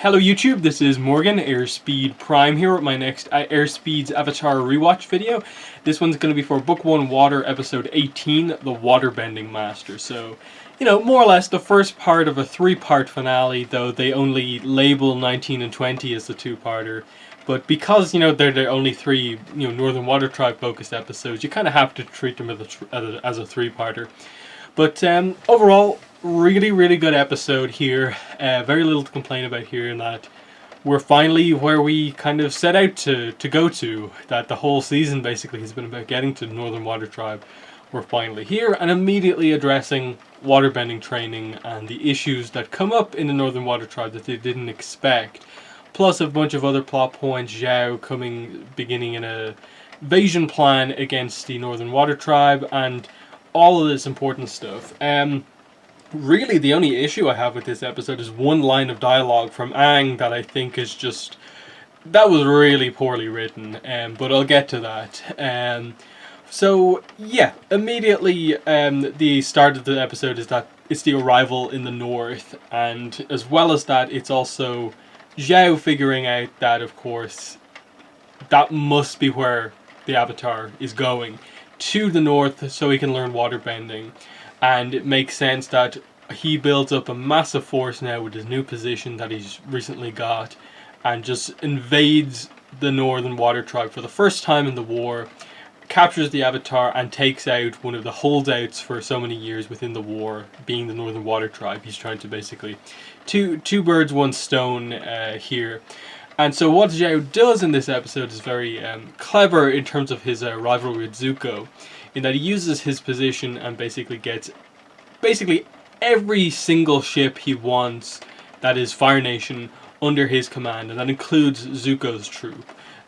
Hello YouTube, this is Morgan, Airspeed Prime here with my next Airspeed's Avatar Rewatch video. This one's going to be for Book 1 Water, Episode 18, The Waterbending Master. So, more or less the first part of a three-part finale, though they only label 19 and 20 as the two-parter. But because, they're the only three, Northern Water Tribe focused episodes, you kind of have to treat them as a three-parter. But overall, really good episode here. Very little to complain about here in that we're finally where we kind of set out to go to. That the whole season basically has been about getting to the Northern Water Tribe. We're finally here and immediately addressing waterbending training and the issues that come up in the Northern Water Tribe that they didn't expect. Plus a bunch of other plot points, Zhao beginning an invasion plan against the Northern Water Tribe and all of this important stuff. Really, the only issue I have with this episode is one line of dialogue from Aang that I think is that was really poorly written, but I'll get to that. So, yeah, immediately the start of the episode is that it's the arrival in the north, and as well as that, it's also Zhao figuring out that, of course, that must be where the Avatar is going, to the north so he can learn waterbending. And it makes sense that he builds up a massive force now with his new position that he's recently got and just invades the Northern Water Tribe for the first time in the war, captures the Avatar and takes out one of the holdouts for so many years within the war, being the Northern Water Tribe. He's trying to basically two birds, one stone here. And so what Zhao does in this episode is very clever in terms of his rivalry with Zuko, in that he uses his position and basically gets every single ship he wants that is Fire Nation under his command, and that includes Zuko's troop.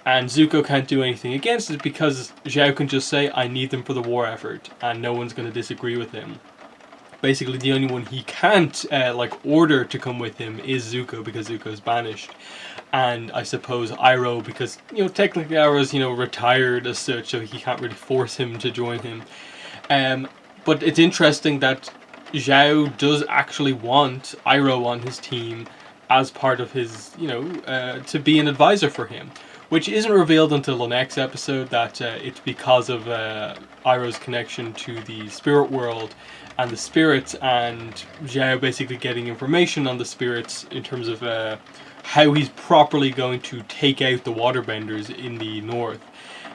And Zuko can't do anything against it because Zhao can just say, I need them for the war effort, and no one's going to disagree with him. Basically, the only one he can't order to come with him is Zuko, because Zuko's banished. And I suppose Iroh, because technically Iroh's retired as such, so he can't really force him to join him. But it's interesting that Zhao does actually want Iroh on his team as part of his, to be an advisor for him. Which isn't revealed until the next episode, that it's because of Iroh's connection to the spirit world and the spirits, and Zhao basically getting information on the spirits in terms of how he's properly going to take out the waterbenders in the north.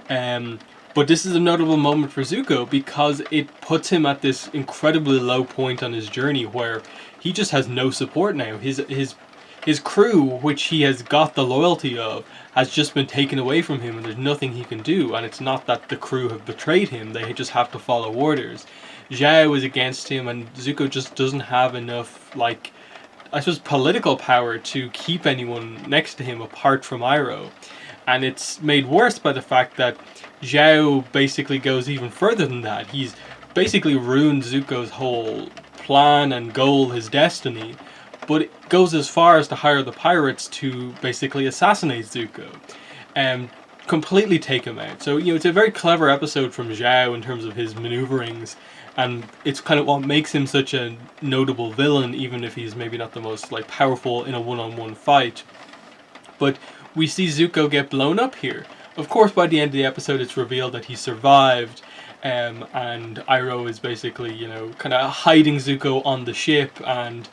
But this is a notable moment for Zuko because it puts him at this incredibly low point on his journey where he just has no support now. His crew, which he has got the loyalty of, has just been taken away from him, and there's nothing he can do. And it's not that the crew have betrayed him, they just have to follow orders. Zhao is against him, and Zuko just doesn't have enough, political power to keep anyone next to him apart from Iroh. And it's made worse by the fact that Zhao basically goes even further than that. He's basically ruined Zuko's whole plan and goal, his destiny. But it goes as far as to hire the pirates to basically assassinate Zuko and completely take him out. So, it's a very clever episode from Zhao in terms of his maneuverings, and it's kind of what makes him such a notable villain, even if he's maybe not the most powerful in a one-on-one fight. But we see Zuko get blown up here. Of course, by the end of the episode, it's revealed that he survived, and Iroh is basically, kind of hiding Zuko on the ship, and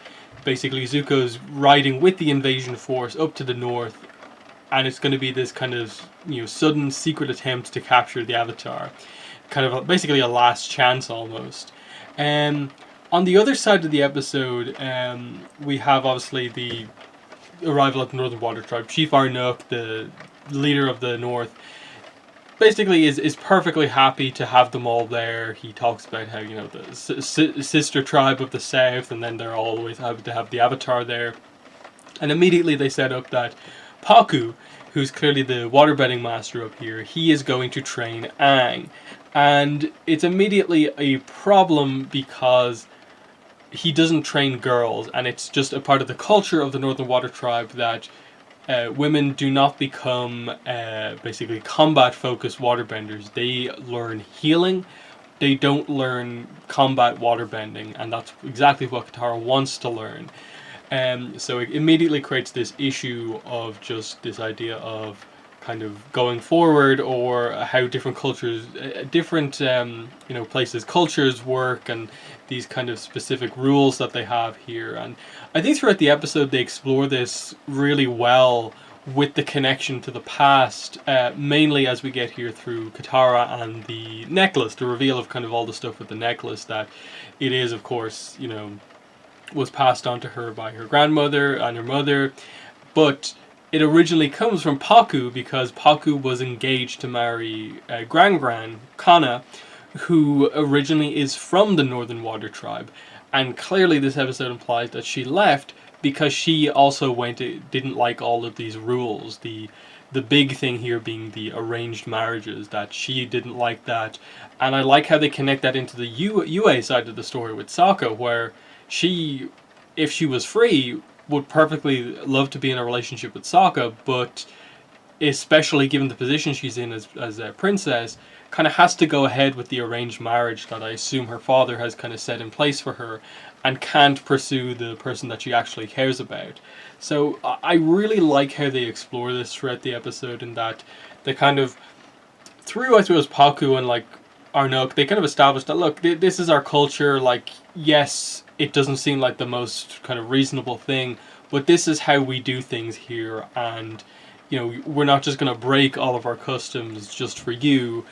basically Zuko's riding with the invasion force up to the north, and it's going to be this kind of sudden secret attempt to capture the Avatar, kind of basically a last chance almost. On the other side of the episode, we have obviously the arrival of the Northern Water Tribe. Chief Arnook, the leader of the north, basically is perfectly happy to have them all there. He talks about how the sister tribe of the south, and then they're always happy to have the Avatar there. And immediately they set up that Pakku, who's clearly the Waterbending Master up here, he is going to train Aang. And it's immediately a problem because he doesn't train girls, and it's just a part of the culture of the Northern Water Tribe that women do not become basically combat-focused waterbenders. They learn healing. They don't learn combat waterbending, and that's exactly what Katara wants to learn. So it immediately creates this issue of just this idea of kind of going forward, or how different cultures, different places, cultures work, and these kind of specific rules that they have here. And I think throughout the episode they explore this really well with the connection to the past, mainly as we get here through Katara and the necklace, the reveal of kind of all the stuff with the necklace, that it is, of course, was passed on to her by her grandmother and her mother, but it originally comes from Pakku, because Pakku was engaged to marry Gran Kana, who originally is from the Northern Water Tribe. And clearly this episode implies that she left because she also didn't like all of these rules. The big thing here being the arranged marriages, that she didn't like that. And I like how they connect that into the UA side of the story with Sokka, where she, if she was free, would perfectly love to be in a relationship with Sokka, but especially given the position she's in as a princess, kind of has to go ahead with the arranged marriage that I assume her father has kind of set in place for her, and can't pursue the person that she actually cares about. So I really like how they explore this throughout the episode, in that they kind of, through, I suppose, Pakku and like Arnok, they kind of established that, look, this is our culture. Like, yes, it doesn't seem like the most kind of reasonable thing, but this is how we do things here, and we're not just going to break all of our customs just for you.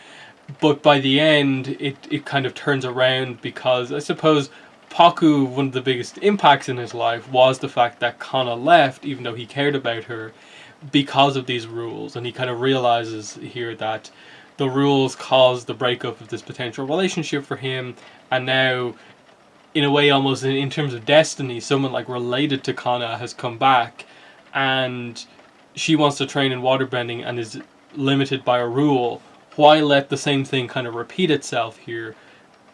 But by the end, it kind of turns around, because I suppose Pakku, one of the biggest impacts in his life was the fact that Kana left, even though he cared about her, because of these rules. And he kind of realizes here that the rules caused the breakup of this potential relationship for him, and now, in a way, almost in terms of destiny, someone like related to Kana has come back, and she wants to train in waterbending and is limited by a rule. Why let the same thing kind of repeat itself here?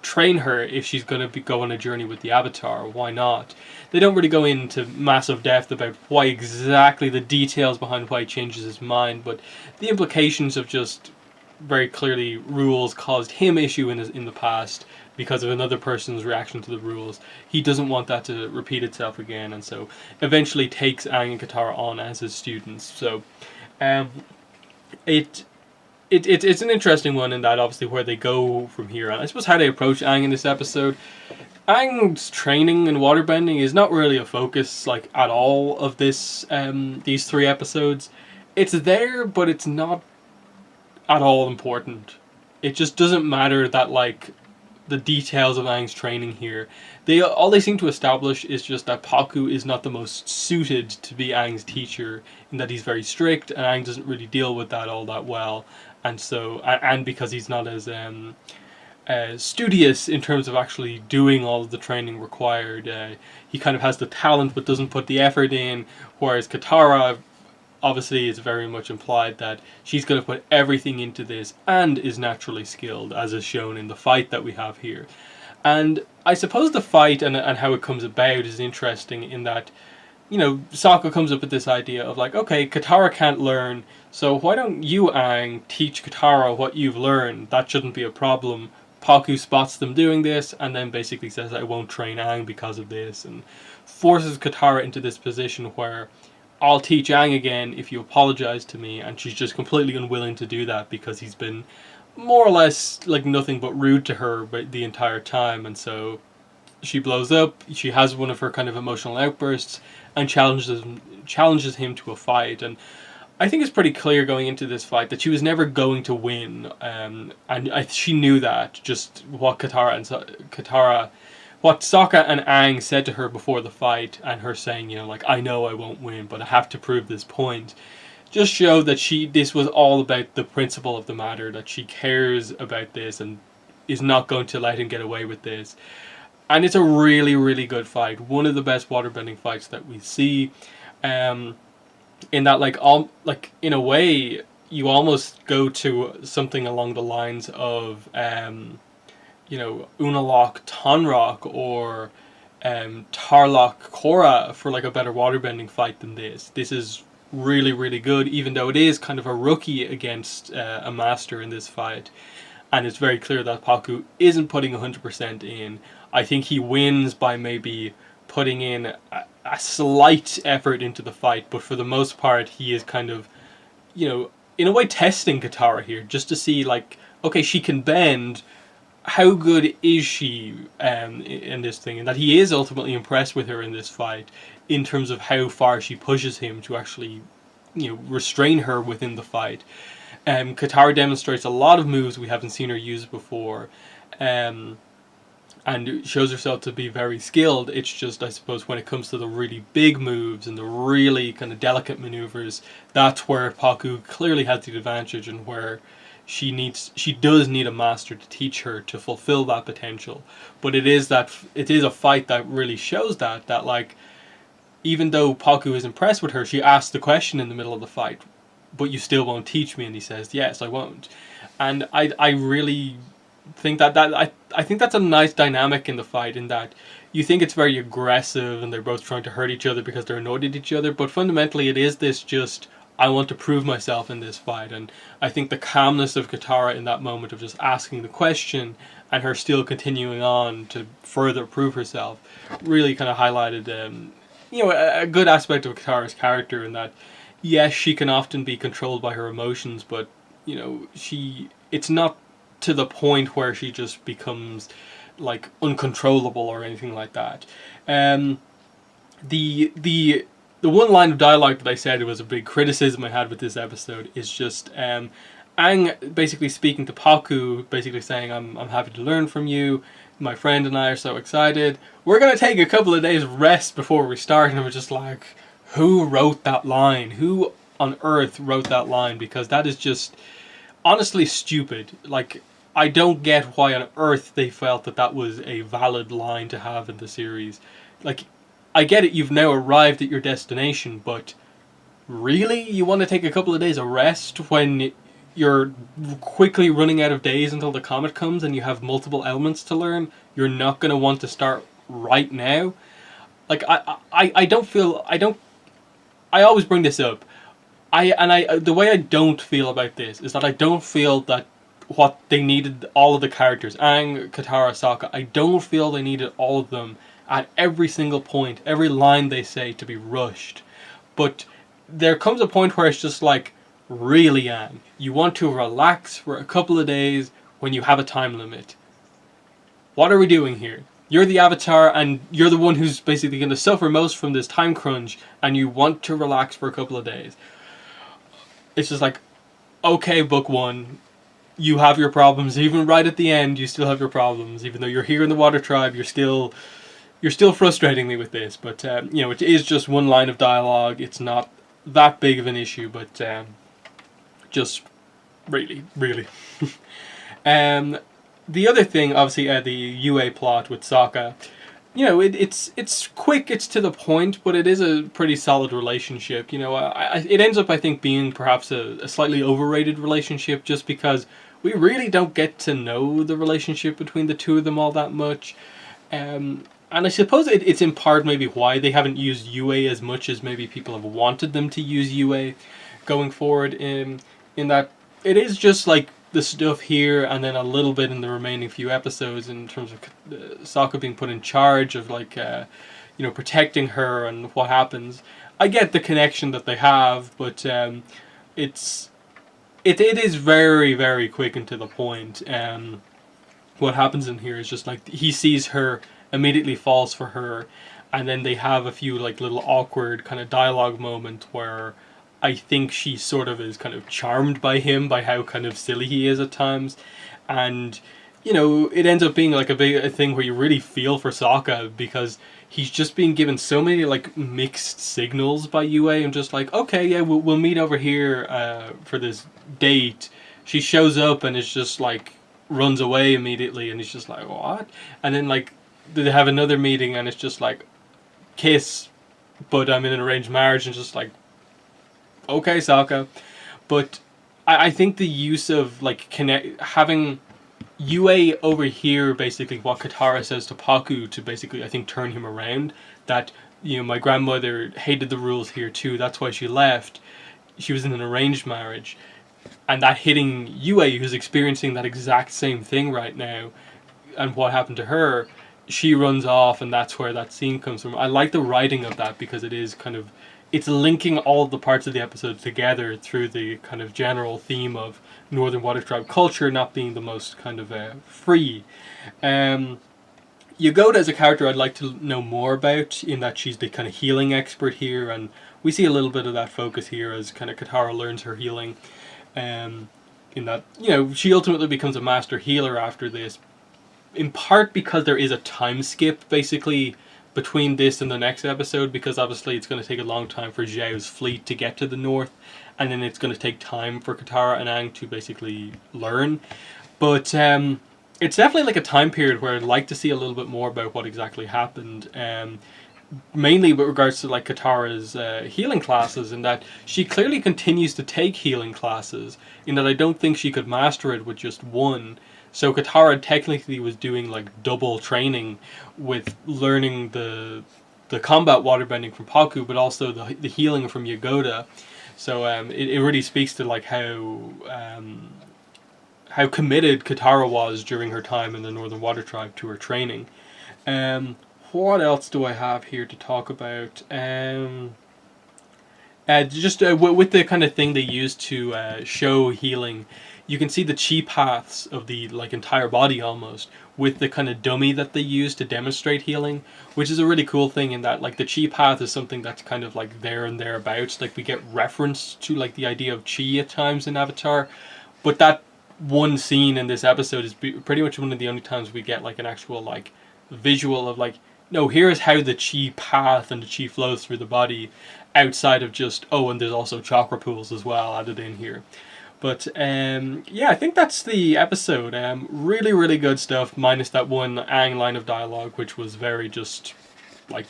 Train her if she's going to go on a journey with the Avatar. Why not? They don't really go into massive depth about why exactly, the details behind why he changes his mind, but the implications of just very clearly rules caused him issue in the past because of another person's reaction to the rules. He doesn't want that to repeat itself again, and so eventually takes Aang and Katara on as his students. So it's an interesting one in that, obviously, where they go from here. And I suppose how they approach Aang in this episode. Aang's training in waterbending is not really a focus, like, at all of these 3 episodes. It's there, but it's not at all important. It just doesn't matter that, like, the details of Aang's training here. All they seem to establish is just that Pakku is not the most suited to be Aang's teacher, in that he's very strict, and Aang doesn't really deal with that all that well. And so, and because he's not as studious in terms of actually doing all of the training required, he kind of has the talent but doesn't put the effort in. Whereas Katara, obviously, it's very much implied that she's going to put everything into this and is naturally skilled, as is shown in the fight that we have here. And I suppose the fight and how it comes about is interesting, in that, Sokka comes up with this idea of, like, okay, Katara can't learn, so why don't you, Aang, teach Katara what you've learned? That shouldn't be a problem. Pakku spots them doing this, and then basically says, I won't train Aang because of this, and forces Katara into this position where, I'll teach Aang again if you apologize to me, and she's just completely unwilling to do that because he's been more or less like nothing but rude to her the entire time. And so she blows up, she has one of her kind of emotional outbursts, and challenges him to a fight. And I think it's pretty clear going into this fight that she was never going to win, and she knew that, just what what Sokka and Aang said to her before the fight, and her saying, like, I know I won't win, but I have to prove this point, just showed that this was all about the principle of the matter, that she cares about this and is not going to let him get away with this. And it's a really, really good fight. One of the best waterbending fights that we see. In that, in a way, you almost go to something along the lines of, Unalaq Tonrock, or Tarlok Korra, for like a better waterbending fight than this. This is really, really good, even though it is kind of a rookie against a master in this fight. And it's very clear that Pakku isn't putting 100% in. I think he wins by maybe putting in a slight effort into the fight, but for the most part, he is kind of, in a way testing Katara here, just to see, like, okay, she can bend. How good is she in this thing? And that he is ultimately impressed with her in this fight in terms of how far she pushes him to actually, restrain her within the fight. Katara demonstrates a lot of moves we haven't seen her use before. And shows herself to be very skilled. It's just, I suppose, when it comes to the really big moves and the really kind of delicate maneuvers, that's where Pakku clearly has the advantage, and where she does need a master to teach her to fulfill that potential. But it is a fight that really shows that like, even though Pakku is impressed with her, she asks the question in the middle of the fight, but you still won't teach me? And he says, yes, I won't. And I really think I think that's a nice dynamic in the fight, in that you think it's very aggressive and they're both trying to hurt each other because they're annoyed at each other, but fundamentally it is this just, I want to prove myself in this fight. And I think the calmness of Katara in that moment of just asking the question and her still continuing on to further prove herself really kind of highlighted a good aspect of Katara's character, in that yes, she can often be controlled by her emotions, but it's not to the point where she just becomes like uncontrollable or anything like that. The one line of dialogue that I said it was a big criticism I had with this episode is just Aang basically speaking to Pakku, basically saying, I'm happy to learn from you. My friend and I are so excited. We're going to take a couple of days rest before we start. And I was just like, who wrote that line? Who on earth wrote that line? Because that is just honestly stupid. Like, I don't get why on earth they felt that was a valid line to have in the series. Like, I get it, you've now arrived at your destination, but really? You want to take a couple of days of rest when you're quickly running out of days until the comet comes and you have multiple elements to learn? You're not going to want to start right now? Like, I always bring this up. The way I don't feel about this is that I don't feel that what they needed, all of the characters, Aang, Katara, Sokka, I don't feel they needed all of them at every single point, every line they say to be rushed. But there comes a point where it's just like, really, Aang, you want to relax for a couple of days when you have a time limit. What are we doing here? You're the Avatar, and you're the one who's basically going to suffer most from this time crunch, and you want to relax for a couple of days. It's just like, okay, book one, you have your problems. Even right at the end, you still have your problems. Even though you're here in the Water Tribe, you're still frustrating me with this. But it is just one line of dialogue. It's not that big of an issue, but just really. The other thing, obviously, the UA plot with Sokka. It's quick, it's to the point, but it is a pretty solid relationship. It ends up, I think, being perhaps a slightly overrated relationship, just because we really don't get to know the relationship between the two of them all that much. And I suppose it's in part maybe why they haven't used UA as much as maybe people have wanted them to use UA going forward, in that it is just like the stuff here and then a little bit in the remaining few episodes in terms of Sokka being put in charge of protecting her and what happens. I get the connection that they have, but it is very, very quick and to the point. What happens in here is just like he sees her, immediately falls for her, and then they have a few like little awkward kind of dialogue moment where I think she sort of is kind of charmed by him, by how kind of silly he is at times. And, it ends up being like a thing where you really feel for Sokka, because he's just being given so many like mixed signals by UA, and just like, okay, yeah, we'll meet over here for this date. She shows up and it's just like runs away immediately, and he's just like, what? And then like they have another meeting and it's just like, kiss, but I'm in an arranged marriage, and just like, okay, Sokka. But I think the use of like having UA over here, basically what Katara says to Pakku to basically, I think, turn him around, that my grandmother hated the rules here too, that's why she left. She was in an arranged marriage, and that hitting UA, who's experiencing that exact same thing right now, and what happened to her, she runs off, and that's where that scene comes from. I like the writing of that because it is kind of, it's linking all the parts of the episode together through the kind of general theme of Northern Water Tribe culture not being the most kind of free. Yagoda as a character I'd like to know more about, in that she's the kind of healing expert here, and we see a little bit of that focus here as kind of Katara learns her healing. In that, you know, she ultimately becomes a master healer after this, in part because there is a time skip basically between this and the next episode, because obviously it's going to take a long time for Zhao's fleet to get to the north, and then it's going to take time for Katara and Aang to basically learn. But it's definitely like a time period where I'd like to see a little bit more about what exactly happened. Mainly with regards to like Katara's healing classes, in that she clearly continues to take healing classes, in that I don't think she could master it with just one. So Katara technically was doing like double training with learning the combat waterbending from Pakku, but also the healing from Yagoda. So it really speaks to like how committed Katara was during her time in the Northern Water Tribe to her training. What else do I have here to talk about? With the kind of thing they use to show healing, you can see the chi paths of the like entire body almost, with the kind of dummy that they use to demonstrate healing, which is a really cool thing, in that like the chi path is something that's kind of like there and thereabouts. Like we get reference to like the idea of chi at times in Avatar, but that one scene in this episode is pretty much one of the only times we get like an actual like visual of like, no, here's how the chi path and the chi flows through the body, outside of just, oh, and there's also chakra pools as well added in here. But yeah, I think that's the episode. Really, really good stuff, minus that one Aang line of dialogue, which was very just like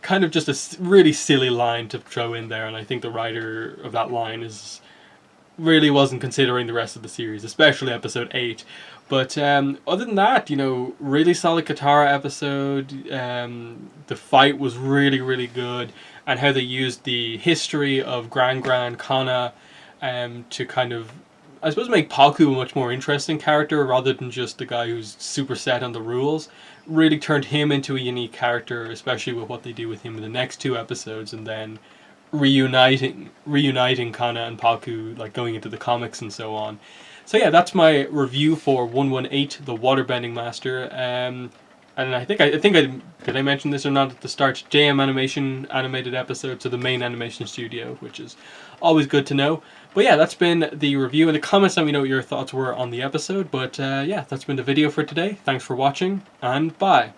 kind of just a really silly line to throw in there, and I think the writer of that line really wasn't considering the rest of the series, especially episode 8. But other than that, you know, really solid Katara episode. The fight was really, really good, and how they used the history of Gran Kana to kind of, I suppose, make Pakku a much more interesting character rather than just the guy who's super set on the rules. Really turned him into a unique character, especially with what they do with him in the next 2 episodes, and then reuniting Kana and Pakku, like going into the comics and so on. So yeah, that's my review for 118, the Waterbending Master. And I think I did I mention this or not at the start? JM Animation animated episode, so the main animation studio, which is always good to know. But yeah, that's been the review. In the comments, let me know what your thoughts were on the episode. But yeah, that's been the video for today. Thanks for watching, and bye.